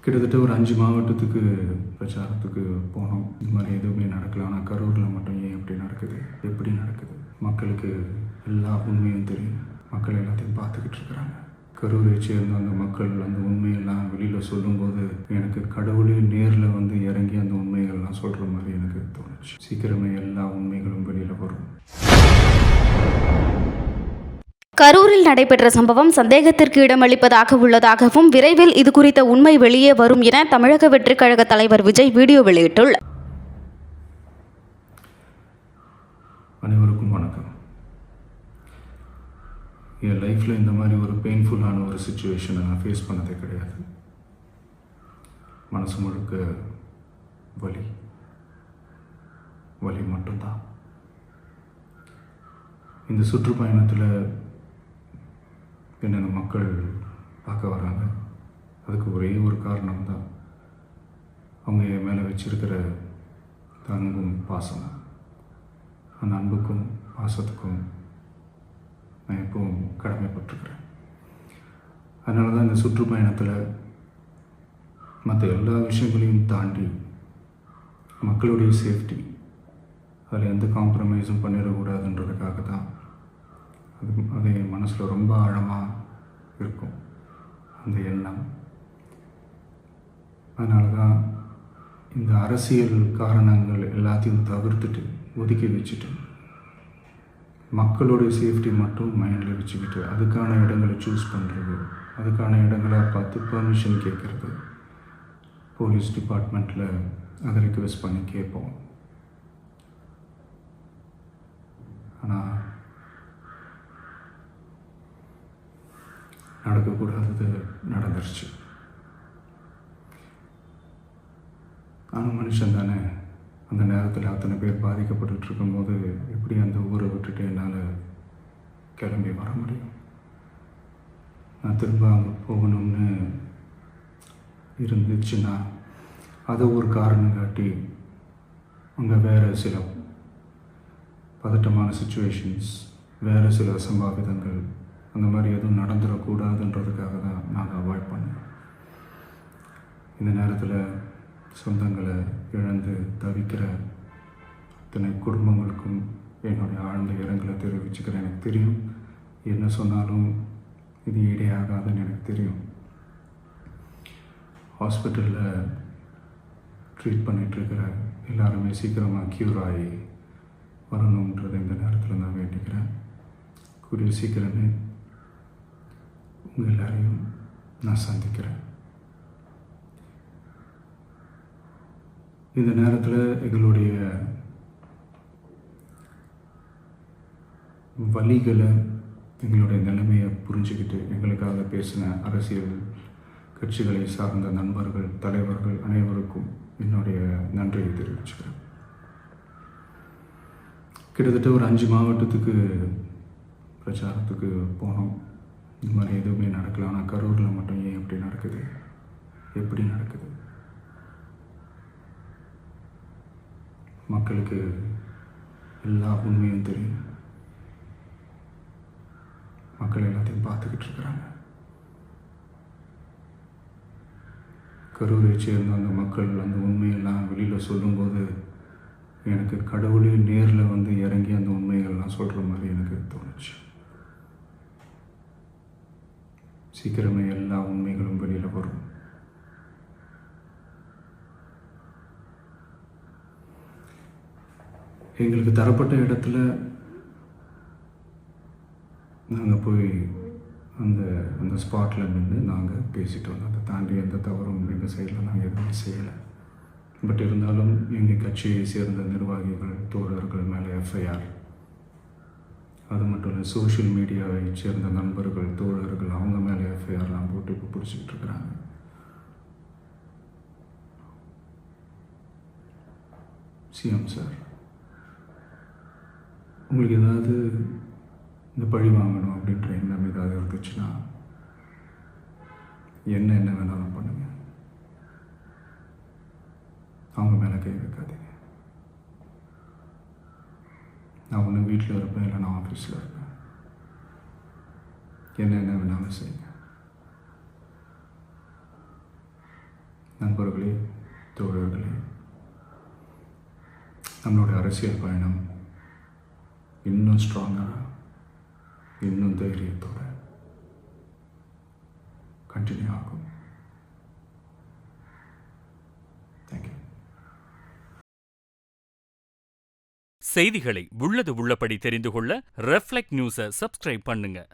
கிட்டத்தட்ட ஒரு 5 மாவட்டத்துக்கு பிரச்சாரத்துக்கு போனோம். இந்த மாதிரி எதுவுமே நடக்கல. ஆனால் கரூரில் மட்டும் ஏன் இப்படி நடக்குது, எப்படி நடக்குது? மக்களுக்கு எல்லா உண்மையும் தெரியும். மக்கள் எல்லாத்தையும் பார்த்துக்கிட்டு இருக்கிறாங்க. கரூரை சேர்ந்த அந்த மக்கள் அந்த உண்மையெல்லாம் வெளியில் சொல்லும்போது எனக்கு கடவுளே நேரில் வந்து இறங்கி அந்த உண்மைகள்லாம் சொல்கிற மாதிரி எனக்கு தோணுச்சு. சீக்கிரமே எல்லா உண்மைகளும் வெளியில் வரும். கரூரில் நடைபெற்ற சம்பவம் சந்தேகத்திற்கு இடமளிப்பதாக உள்ளதாகவும் விரைவில் இது குறித்த உண்மை வெளியே வரும் என தமிழக வெற்றிக் கழக தலைவர் விஜய் வீடியோ வெளியிட்டுள்ளார். அனைவருக்கும் வணக்கம். என் லைஃப்பில் இந்த மாதிரி ஒரு பெயின்ஃபுல்லான ஒரு சுச்சுவேஷனை நான் ஃபேஸ் பண்ணதே கிடையாது. மனசு முழுக்க வலி மட்டும்தான். இந்த சுற்றுப்பயணத்தில் என்னென்ன மக்கள் பார்க்க வராங்க, அதுக்கு ஒரே ஒரு காரணம் தான், அவங்க என் மேலே வச்சிருக்கிற அன்பும் பாசம். அந்த அன்புக்கும் பாசத்துக்கும் நான் எப்பவும் கடமைப்பட்டிருக்கிறேன். அதனால தான் இந்த சுற்றுப்பயணத்தில் மற்ற எல்லா விஷயங்களையும் தாண்டி மக்களுடைய சேஃப்டி, அதில் எந்த காம்ப்ரமைஸும் பண்ணிடக்கூடாதுன்றதுக்காக தான் அது என் மனசில் ரொம்ப ஆழமாக இருக்கும் அந்த எண்ணம். அதனால தான் இந்த அரசியல் காரணங்கள் எல்லாத்தையும் தவிர்த்துட்டு ஒதுக்கி வச்சுட்டு மக்களுடைய சேஃப்டி மட்டும் மைண்டில் வச்சுக்கிட்டு அதுக்கான இடங்களை சூஸ் பண்ணுறது, அதுக்கான இடங்களை பார்த்து பெர்மிஷன் கேட்குறது, போலீஸ் டிபார்ட்மெண்ட்டில் அதை ரிக்வெஸ்ட் பண்ணி கேட்போம். ஆனால் நடக்கக்கூடாதது நடந்துருச்சு. நானும் மனுஷன் தானே. அந்த நேரத்தில் அத்தனை பேர் பாதிக்கப்பட்டு இருக்கும்போது எப்படி அந்த ஊரை விட்டுட்டு என்னால் கிளம்பி வர முடியும்? நான் திரும்ப அங்கே போகணும்னு இருந்துச்சுன்னா அதை ஒரு காரணம் காட்டி அங்கே வேறு சில பதட்டமான சுச்சுவேஷன்ஸ், வேறு சில அசம்பாவிதங்கள், அந்த மாதிரி எதுவும் நடந்துடக்கூடாதுன்றதுக்காக தான் நான் அவாய்ட் பண்ணேன். இந்த நேரத்தில் சொந்தங்களை இழந்து தவிக்கிற அத்தனை குடும்பங்களுக்கும் என்னுடைய ஆழ்ந்த இரங்கலை தெரிவிச்சுக்கிறேன். எனக்கு தெரியும், என்ன சொன்னாலும் இது ஈடேயாகாதுன்னு எனக்கு தெரியும். ஹாஸ்பிட்டலில் ட்ரீட் பண்ணிகிட்ருக்கிற எல்லாருமே சீக்கிரமாக க்யூர் ஆகி வரணுன்றதை இந்த நேரத்தில் நான் வேண்டிக்கிறேன். கூடிய சீக்கிரமே உங்கள் எல்லாரையும் நான் சந்திக்கிறேன். இந்த நேரத்தில் எங்களுடைய வலிகளை, எங்களுடைய நிலைமையை புரிஞ்சுக்கிட்டு எங்களுக்காக பேசின அரசியல் கட்சிகளை சார்ந்த நண்பர்கள், தலைவர்கள் அனைவருக்கும் என்னுடைய நன்றியை தெரிவிச்சுக்கிறேன். கிட்டத்தட்ட ஒரு 5 மாவட்டத்துக்கு பிரச்சாரத்துக்கு போனோம். இந்த மாதிரி எதுவுமே நடக்கல. ஆனால் கரூரில் மட்டும் ஏன் இப்படி நடக்குது, எப்படி நடக்குது? மக்களுக்கு எல்லா உண்மையும் தெரியும். மக்கள் எல்லாத்தையும் பார்த்துக்கிட்டு இருக்கிறாங்க. கரூரை சேர்ந்த அந்த மக்கள் அந்த உண்மையெல்லாம் வெளியில் சொல்லும்போது எனக்கு கடவுளே நேரில் வந்து இறங்கி அந்த உண்மைகள்லாம் சொல்கிற மாதிரி எனக்கு தோணுச்சு. சீக்கிரமே எல்லா உண்மைகளும் வெளியில் வரும். எங்களுக்கு தரப்பட்ட இடத்துல நாங்கள் போய் அந்த ஸ்பாட்டில் நின்று நாங்கள் பேசிட்டு வந்தோம். அதை தாண்டி எந்த தவறும் எங்கள் சைடில் நாங்கள் எதுவுமே செய்யலை. பட் இருந்தாலும் எங்கள் கட்சியை சேர்ந்த நிர்வாகிகள், தோழர்கள் மேலே எஃப்ஐஆர், அது மட்டும் இல்லை சோஷியல் மீடியாவை சேர்ந்த நண்பர்கள், தோழர்கள், அவங்க மேலே எஃப்ஐஆர்லாம் போட்டு இப்போ பிடிச்சிக்கிட்டு இருக்கிறாங்க. சிஎம் சார், உங்களுக்கு ஏதாவது இந்த பழி வாங்கணும் அப்படின்ற எண்ணம் ஏதாவது இருந்துச்சுன்னா என்ன வேணாலும் பண்ணுங்க. அவங்க மேலே கை வைக்காதீங்க. நான் ஒன்று வீட்டில் இருப்பேன், இல்லை நான் ஆஃபீஸில் இருப்பேன். என்ன வேணாலும் செய்யுங்க. நண்பர்களே, தோழர்களே, நம்மளுடைய அரசியல் பயணம் இன்னும் ஸ்ட்ராங்காக, இன்னும் தைரியத்தோட கண்டினியூ ஆகும். தேங்க்யூ. செய்திகளை உள்ளது உள்ளபடி தெரிந்து கொள்ள ரெஃப்ளெக்ட் நியூஸை சப்ஸ்கிரைப் பண்ணுங்க.